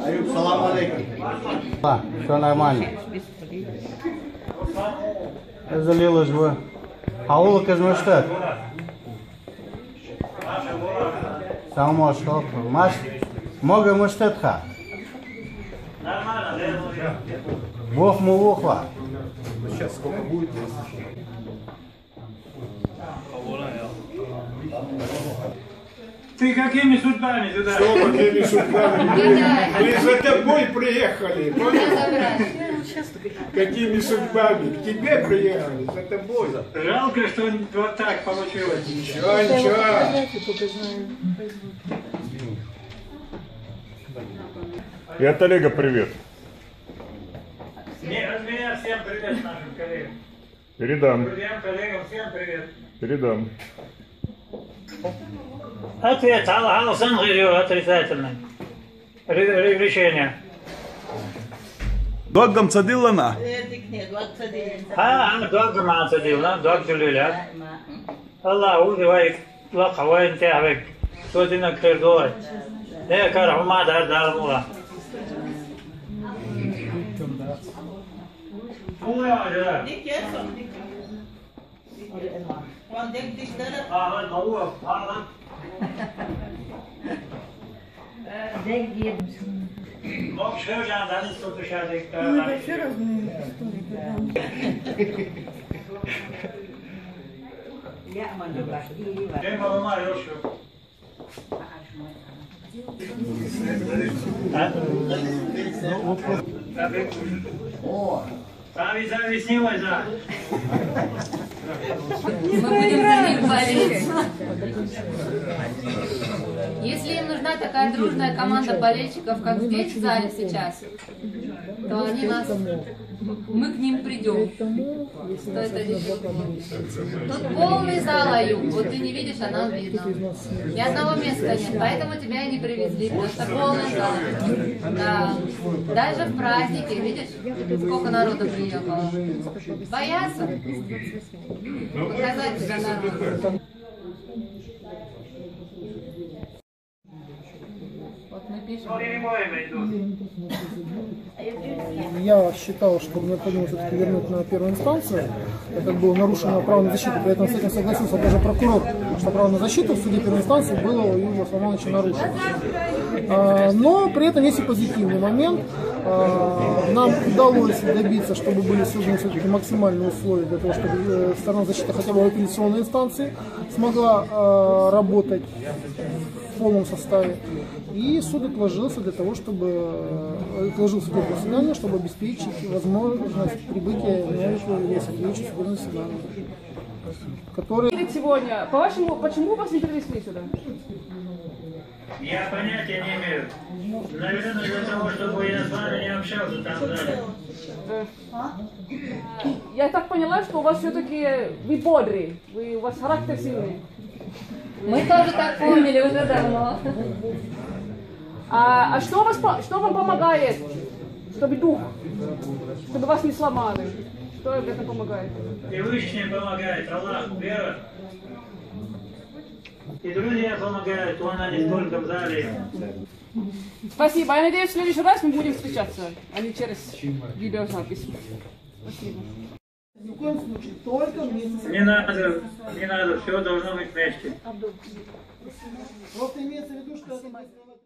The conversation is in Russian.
Аюб, салам алейкум. Все нормально. Залилось бы. Ауыл Казмыштат. Само что? Маш? Мога мыштатха. Вох му вохла. Сейчас сколько будет? Ты какими судьбами сюда? Что какими судьбами? Мы за тобой приехали. Какими судьбами? К тебе приехали, за тобой. Жалко, что вот так получилось. Ничего, ничего. И от Олега привет. От меня всем привет нашим коллегам. Передам. Друзьям, коллегам, всем привет. Передам. Ответ Алсан отрицательный. Решение. Доггам цадиллана. Доггам ацадилна, догдулиля. Allah udivay la qawain ta'bek. Sodina kerdoi. Ne kar huma dar darmula. Oya. Mok şöyle deniz tutuşardık. Benim babama yok şu. Сами снимай, да. Мы будем за них болеть. Если им нужна такая дружная команда болельщиков, как здесь в зале сейчас, то они нас... Мы к ним придем. Что это здесь? Тут полный зал, Аюб. Вот ты не видишь, а нам видно. Ни одного места нет, поэтому тебя и не привезли, потому что полный зал. Да. Даже в празднике, видишь, сколько народу приехало. Боятся? Показать себя народу. Я считал, что необходимо все-таки вернуть на первую инстанцию. Это было нарушено право на защиту, при этом с этим согласился даже прокурор, что право на защиту в суде первой инстанции было у Юрия Соломоновича нарушено. Но при этом есть и позитивный момент. Нам удалось добиться, чтобы были созданы все-таки максимальные условия для того, чтобы сторона защиты хотя бы в апелляционной инстанции смогла работать в полном составе. И суд отложился для того, чтобы отложил судебное заседание, чтобы обеспечить возможность прибытия Новичева Илья Сергеевича в судебное заседание. Который... Сегодня, по-вашему, почему вас не привезли сюда? Я понятия не имею. Наверное, для того, чтобы я с вами не общался там в зале. Я так поняла, что у вас все-таки вы бодрый, у вас характер сильный. Мы тоже так помнили уже давно. А что вам помогает, чтобы дух, чтобы вас не сломали? Что это помогает? И Вышний помогает, Аллах, вера. И друзья помогают, вон они сколько в зале. Спасибо. Я надеюсь, в следующий раз мы будем встречаться, а не через видеозапись. Спасибо. Ни в коем случае, только вместе. Не надо, все должно быть вместе. Просто имеется в виду, что это...